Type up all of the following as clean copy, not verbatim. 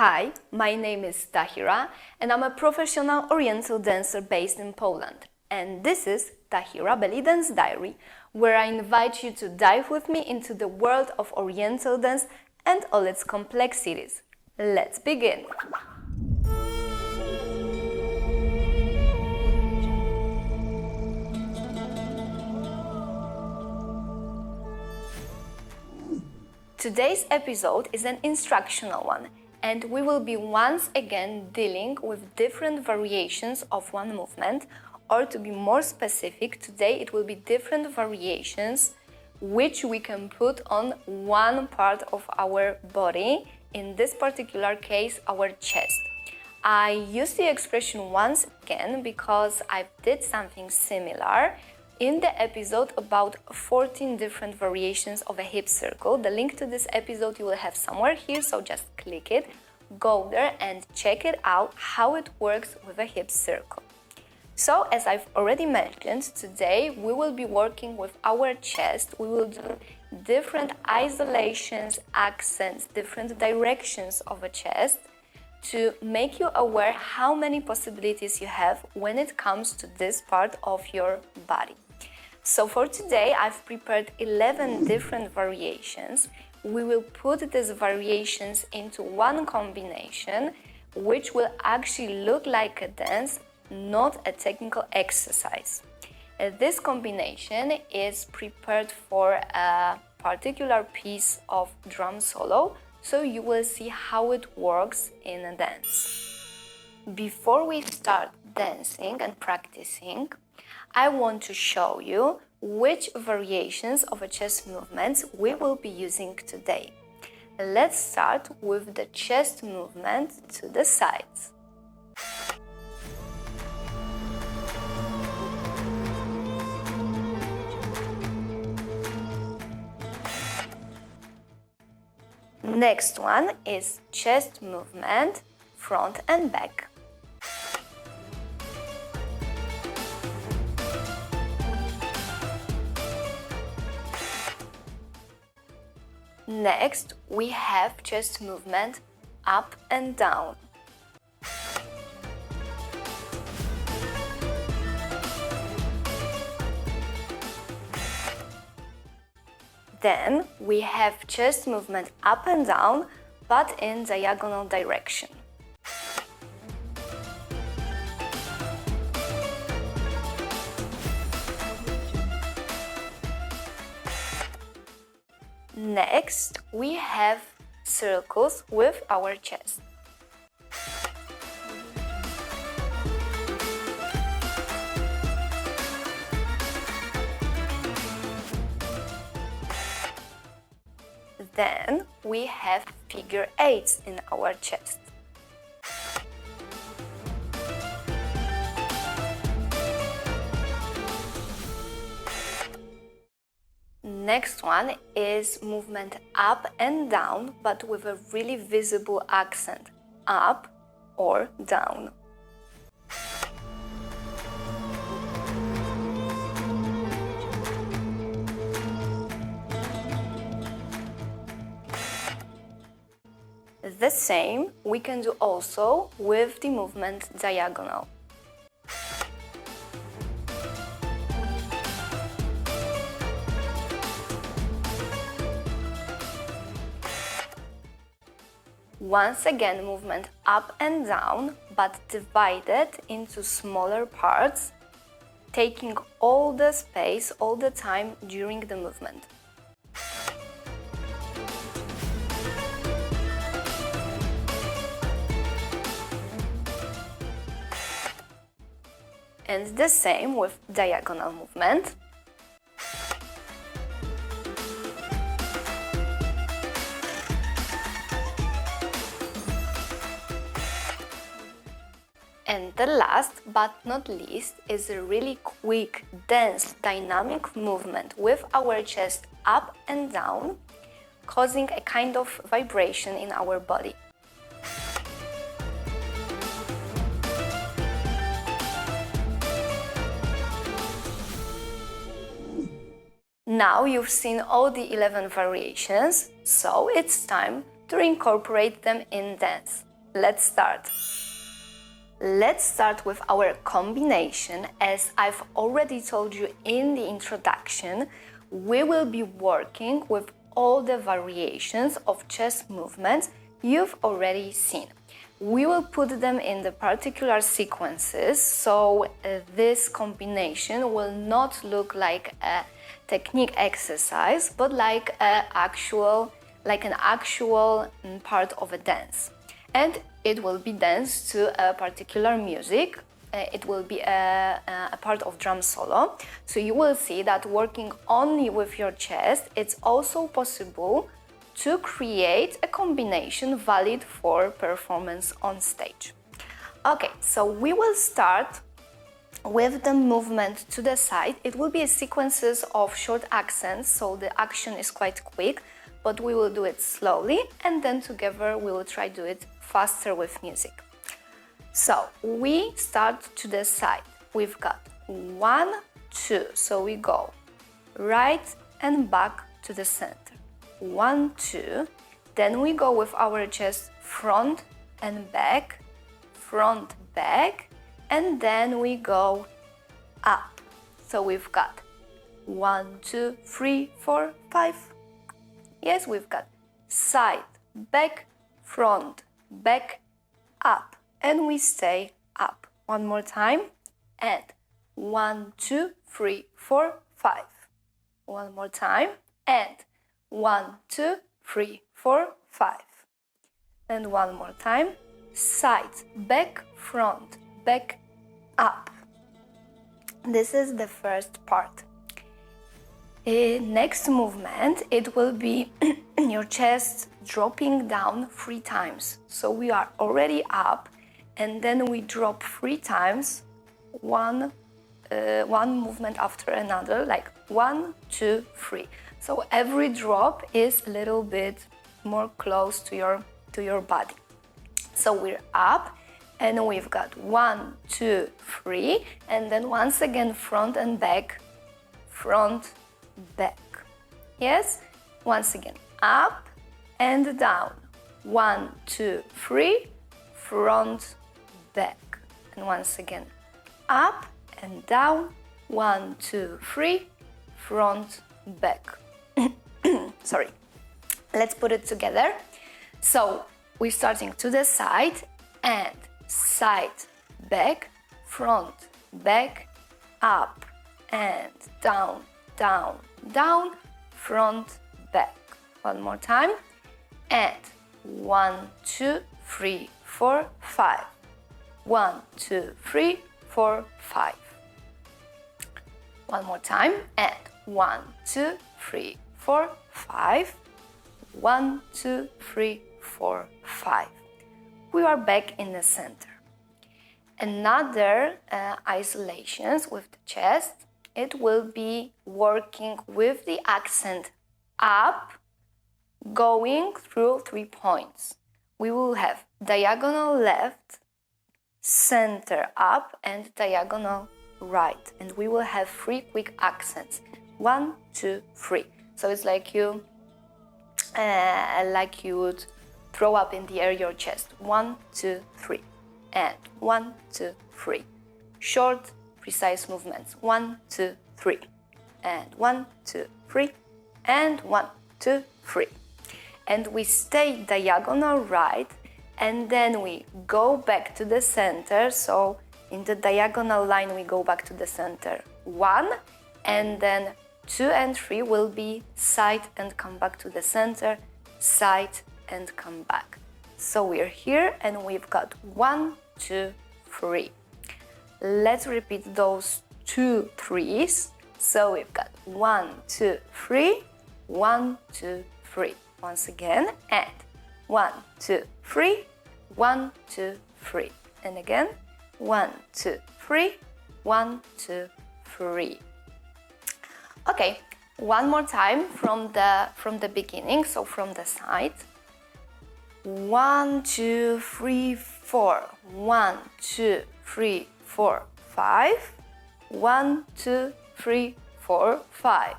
Hi, my name is Tahira and I'm a professional oriental dancer based in Poland. And this is Tahira Belly Dance Diary, where I invite you to dive with me into the world of oriental dance and all its complexities. Let's begin! Today's episode is an instructional one, and we will be once again dealing with different variations of one movement, or to be more specific, today it will be different variations which we can put on one part of our body, in this particular case our chest. I use the expression once again because I did something similar in the episode about 14 different variations of a hip circle. The link to this episode you will have somewhere here, so just click it, go there and check it out how it works with a hip circle. So as I've already mentioned, today we will be working with our chest. We will do different isolations, accents, different directions of a chest to make you aware how many possibilities you have when it comes to this part of your body. So for today, I've prepared 11 different variations. We will put these variations into one combination, which will actually look like a dance, not a technical exercise. This combination is prepared for a particular piece of drum solo, so you will see how it works in a dance. Before we start dancing and practicing, I want to show you which variations of a chest movements we will be using today. Let's start with the chest movement to the sides. Next one is chest movement, front and back. Next, we have chest movement up and down. Then we have chest movement up and down, but in diagonal direction. Next, we have circles with our chest. Then we have figure eights in our chest. Next one is movement up and down, but with a really visible accent, up or down. The same we can do also with the movement diagonal. Once again, movement up and down, but divided into smaller parts, taking all the space, all the time during the movement. And the same with diagonal movement. And the last but not least is a really quick, dense, dynamic movement with our chest up and down, causing a kind of vibration in our body. Now you've seen all the 11 variations, so it's time to incorporate them in dance. let's start. Let's start with our combination. As I've already told you in the introduction, we will be working with all the variations of chest movements you've already seen. We will put them in the particular sequences, so this combination will not look like a technique exercise, but like an actual part of a dance. And it will be danced to a particular music. It will be a part of drum solo. So you will see that working only with your chest, it's also possible to create a combination valid for performance on stage. Okay, so we will start with the movement to the side. It will be a sequences of short accents, so the action is quite quick, but we will do it slowly, and then together we will try to do it faster with music. So we start to the side. We've got 1, 2, so we go right and back to the center. 1, 2, then we go with our chest front and back, and then we go up. So we've got 1, 2, 3, 4, 5. Yes, we've got side, back, front, back, up, and we stay up. One more time, and 1, 2, 3, 4, 5. One more time, and 1, 2, 3, 4, 5. And one more time, side, back, front, back, up. This is the first part. Next movement, it will be your chest dropping down 3 times. So we are already up, and then we drop 3 times, one movement after another, like 1, 2, 3. So every drop is a little bit more close to your body. So we're up, and we've got 1, 2, 3, and then once again front and back, front, back. Yes? Once again, up and down. 1, 2, 3, front, back. And once again, up and down. 1, 2, 3, front, back. Sorry. Let's put it together. So we're starting to the side, and side, back, front, back, up and down, down, down, front, back. One more time. And 1, 2, 3, 4, 5. 1, 2, 3, 4, 5. One more time. And 1, 2, 3, 4, 5. 1, 2, 3, 4, 5. We are back in the center. Another isolations with the chest, it will be working with the accent up, going through 3 points. We will have diagonal left, center up, and diagonal right. And we will have 3 quick accents. 1, 2, 3. So it's like you would throw up in the air your chest. 1, 2, 3. And 1, 2, 3. Short, precise movements. 1, 2, 3. And 1, 2, 3. And 1, 2, 3. And we stay diagonal right, and then we go back to the center. So in the diagonal line, we go back to the center. 1, and then 2 and 3 will be side and come back to the center, side and come back. So we're here, and we've got 1, 2, 3. Let's repeat those 2 3s. So we've got 1, 2, 3, 1, 2, 3. Once again, and 1, 2, 3, 1, 2, 3. And again, 1, 2, 3, 1, 2, 3. Okay, one more time from the beginning, so from the side. 1, 2, 3, 4. 1, 2, 3, 4, 5. 1, 2, 3, 4, 5.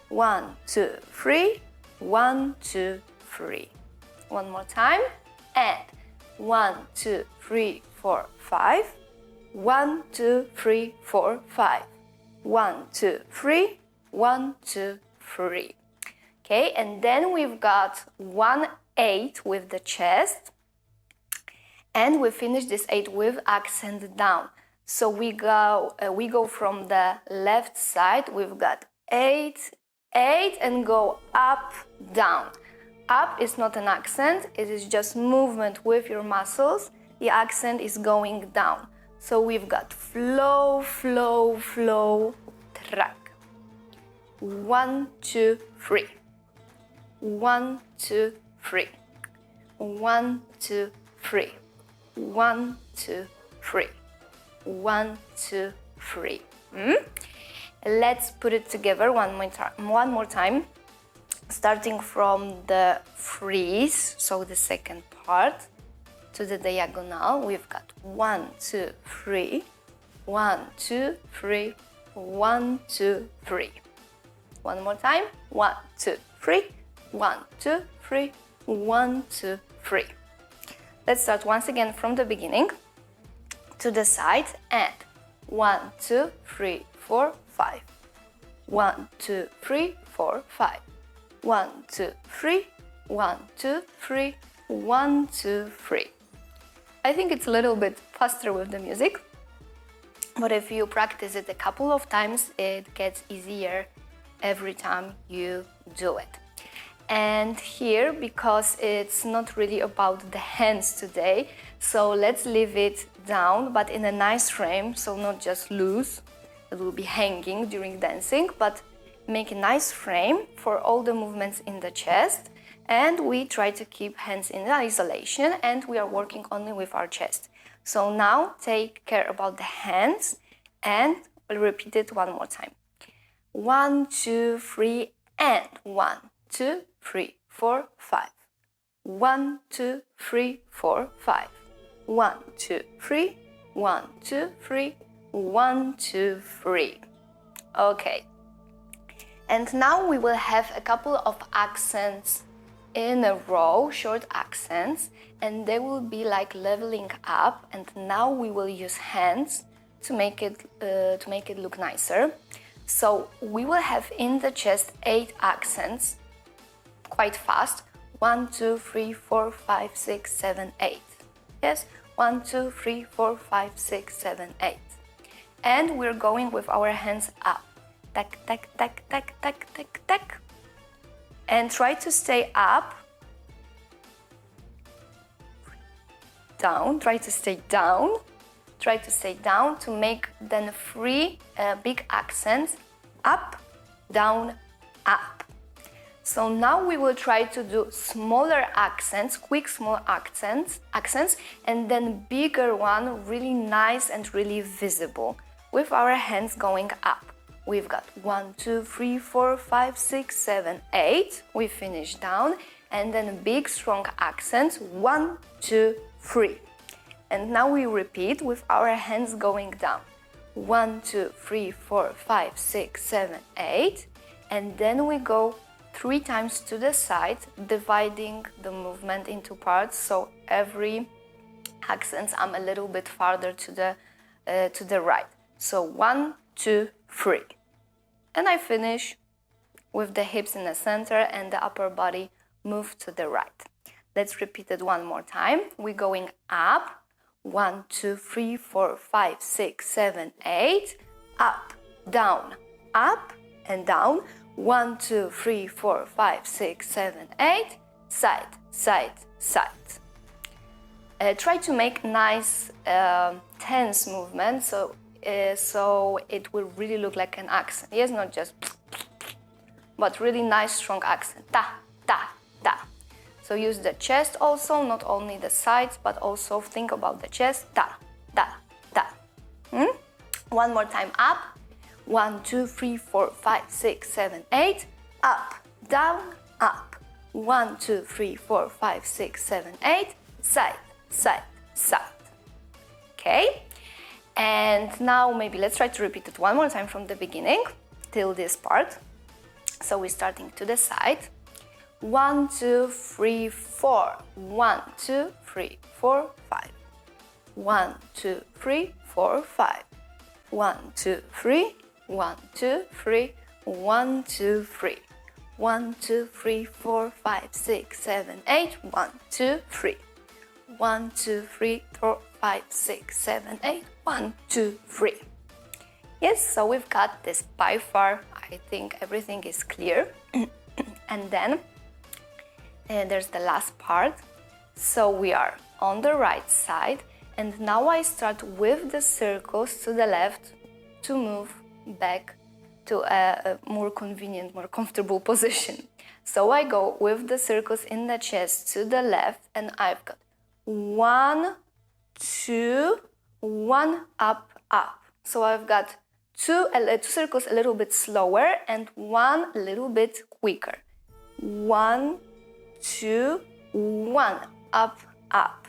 1, 2, 3. 1, 2, 3. One more time. And 1, 2, 3, 4, 5. 1, 2, 3, 4, 5. 1, 2, 3. 1, 2, 3. Okay, and then we've got 1, 8 with the chest. And we finish this 8 with accent down. So we go from the left side. We've got 8, 8, and go up, down. Up is not an accent. It is just movement with your muscles. The accent is going down. So we've got flow, flow, flow, track. 1, 2, 3. 1, 2, 3. 1, 2, 3. 1, 2, 3. 1, 2, 3. Let's put it together one more time. Starting from the freeze, so the second part, to the diagonal, we've got 1, 2, 3. 1, 2, 3. 1, 2, 3. One more time. 1, 2, 3. 1, 2, 3. 1, 2, 3. Let's start once again from the beginning. To the side and 1, 2, 3, 4, 5. 1, 2, 3, 4, 5. 1, 2, 3. 1, 2, 3. 1, 2, 3. I think it's a little bit faster with the music, but if you practice it a couple of times, it gets easier every time you do it. And here, because it's not really about the hands today, so let's leave it down, but in a nice frame, so not just loose, it will be hanging during dancing, but make a nice frame for all the movements in the chest. And we try to keep hands in isolation, and we are working only with our chest. So now take care about the hands, and we'll repeat it one more time. 1, 2, 3, and 1, 2, 3, 4, 5. 1, 2, 3, 4, 5. 1, 2, 3. 1, 2, 3. 1, 2, 3. Okay. And now we will have a couple of accents in a row, short accents, and they will be like leveling up. And now we will use hands to make it look nicer. So we will have in the chest 8 accents, quite fast. 1, 2, 3, 4, 5, 6, 7, 8. Yes, 1, 2, 3, 4, 5, 6, 7, 8. And we're going with our hands up. Tac, tac, tac, tac, tac, tac, tac. And try to stay up. Down, try to stay down. Try to stay down to make then 3 big accents. Up, down, up. So now we will try to do smaller accents, quick small accents, and then bigger one, really nice and really visible, with our hands going up. We've got 1, 2, 3, 4, 5, 6, 7, 8. We finish down, and then big strong accents. 1, 2, 3. And now we repeat with our hands going down. 1, 2, 3, 4, 5, 6, 7, 8. And then we go 3 times to the side, dividing the movement into parts. So every accent I'm a little bit farther to the right. So 1, 2, 3. And I finish with the hips in the center and the upper body move to the right. Let's repeat it one more time. We're going up. 1, 2, 3, 4, 5, 6, 7, 8. Up, down, up and down. 1, 2, 3, 4, 5, 6, 7, 8. Side, side, side. Try to make nice tense movements, so it will really look like an accent. Yes, not just, but really nice strong accent. Ta, ta, ta. So use the chest also, not only the sides, but also think about the chest. Ta, ta, ta. One more time. Up. 1, 2, 3, 4, 5, 6, 7, 8. Up, down, up. 1, 2, 3, 4, 5, 6, 7, 8. Side, side, side. Okay? And now maybe let's try to repeat it one more time from the beginning till this part. So we're starting to the side. 1, 2, 3, 4. 1, 2, 3, 4, 5. 1, 2, 3, 4, 5. 1, 2, 3, 1, 2, 3, 1, 2, 3. 1, 2, 3, 4, 5, 6, 7, 8. 1, 2, 3. 1, 2, 3, 4, 5, 6, 7, 8. 1, 2, 3. Yes, so we've got this by far. I think everything is clear. And then there's the last part. So we are on the right side, and now I start with the circles to the left to move back to a more convenient, more comfortable position. So I go with the circles in the chest to the left, and I've got 1, 2, 1, up, up. So I've got two circles a little bit slower and one a little bit quicker. 1, 2, 1, up, up.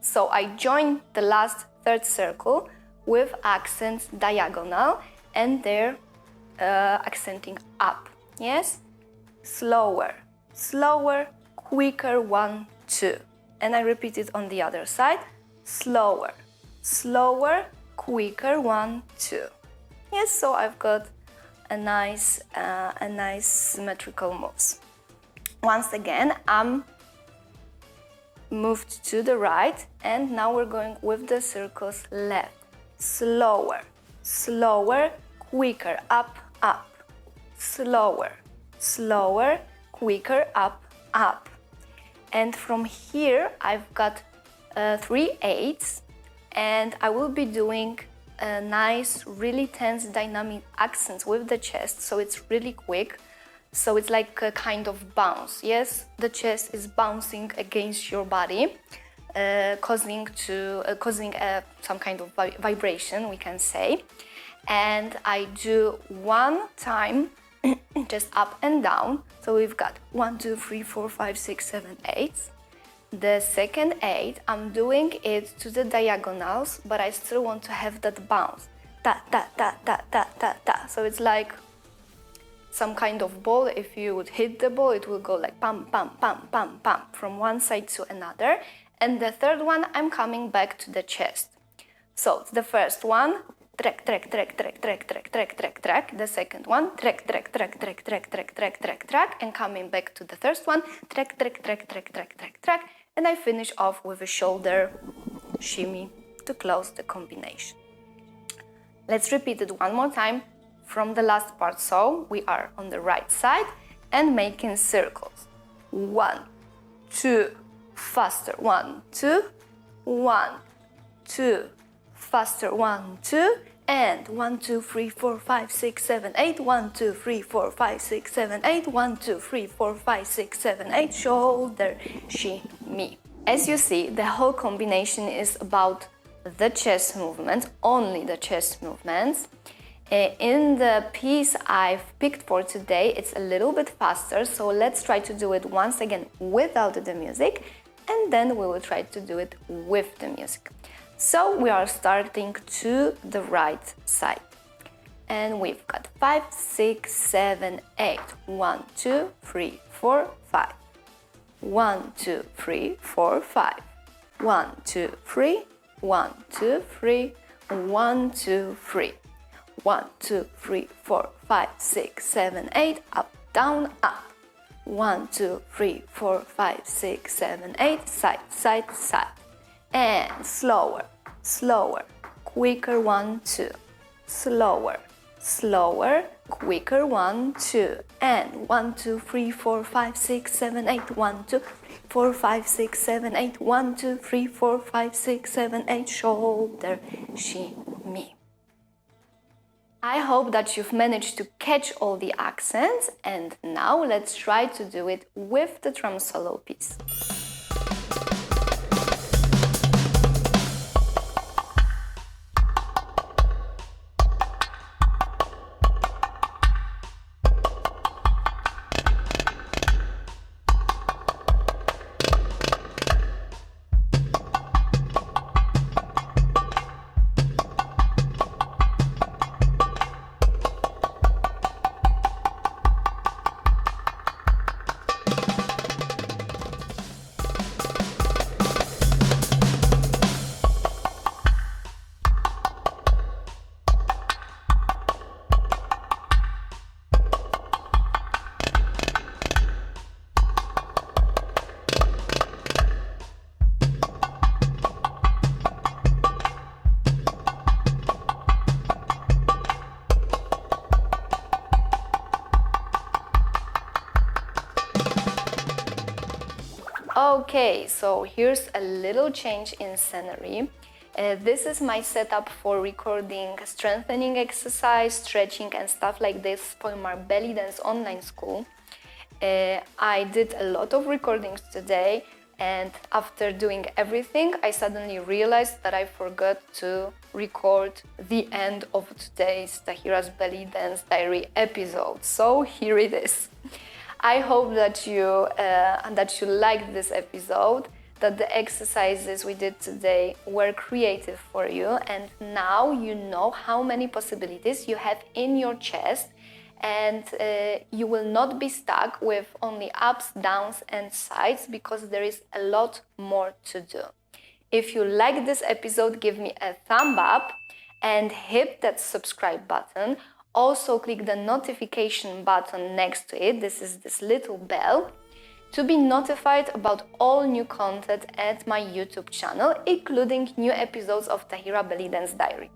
So I join the last third circle with accents diagonal, and they're accenting up. Yes? Slower, slower, quicker, 1, 2. And I repeat it on the other side. Slower, slower, quicker, 1, 2. Yes, so I've got a nice symmetrical moves. Once again, I'm moved to the right, and now we're going with the circles left. Slower, slower, quicker, up, up. Slower, slower, quicker, up, up. And from here, I've got 3 8s, and I will be doing a nice, really tense, dynamic accents with the chest, so it's really quick. So it's like a kind of bounce. Yes, the chest is bouncing against your body, causing some kind of vibration, we can say. And I do 1 time just up and down. So we've got 1, 2, 3, 4, 5, 6, 7, 8. The second 8, I'm doing it to the diagonals, but I still want to have that bounce. Ta ta ta ta ta ta ta. So it's like some kind of ball. If you would hit the ball, it will go like pam, pam, pam, pam, pam from one side to another. And the third one, I'm coming back to the chest. So the first one, track, track, track, track, track, track, track, track, track. The second one, track, track, track, track, track, track, track, track, track. And coming back to the first one, track, track, track, track, track, track, track. And I finish off with a shoulder shimmy to close the combination. Let's repeat it one more time from the last part. So we are on the right side and making circles. 1, 2, faster, 1, 2, 1, 2, faster, 1, 2, and 1, 2, 3, 4, 5, 6, 7, 8, 1, 2, 3, 4, 5, 6, 7, 8, 1, 2, 3, 4, 5, 6, 7, 8, shoulder shimmy. As you see, the whole combination is about the chest movement, only the chest movements. In the piece I've picked for today, it's a little bit faster, so let's try to do it once again without the music, and then we will try to do it with the music. So we are starting to the right side. And we've got 5, 6, 7, 8. 1, 2, 3, 4, 5. 1, 2, 3, 4, 5. 1, 2, 3. 1, 2, 3. 1, 2, 3. 1, 2, 3, 4, 5, 6, 7, 8. Up, down, up. 1, 2, 3, 4, 5, 6, 7, 8. Side, side, side. And slower, slower, quicker, 1, 2. Slower, slower, quicker, 1, 2. And 1, 2, 3, 4, 5, 6, 7, 8. 1, 2, 3, 4, 5, 6, 7, 8. 1, 2, 3, 4, 5, 6, 7, 8. Shoulder shimmy. I hope that you've managed to catch all the accents, and now let's try to do it with the drum solo piece. Okay, so here's a little change in scenery. This is my setup for recording strengthening exercise, stretching and stuff like this for my belly dance online school. I did a lot of recordings today, and after doing everything, I suddenly realized that I forgot to record the end of today's Tahira's Belly Dance Diary episode. So here it is. I hope that you liked this episode, that the exercises we did today were creative for you, and now you know how many possibilities you have in your chest, and you will not be stuck with only ups, downs and sides, because there is a lot more to do. If you like this episode, give me a thumb up and hit that subscribe button. Also click the notification button next to it, this is this little bell, to be notified about all new content at my YouTube channel, including new episodes of Tahira Belly Dance Diary.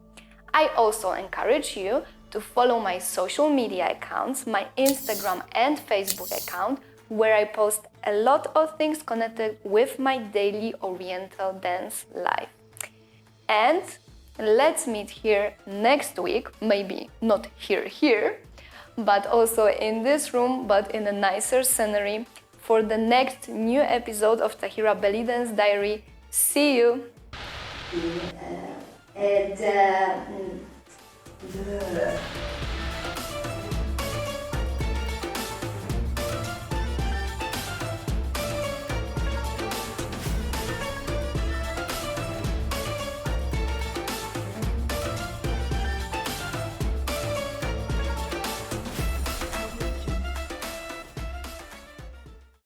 I also encourage you to follow my social media accounts, my Instagram and Facebook account, where I post a lot of things connected with my daily Oriental dance life. And let's meet here next week, maybe not here, but also in this room, but in a nicer scenery, for the next new episode of Tahira Belly Dance Diary. See you!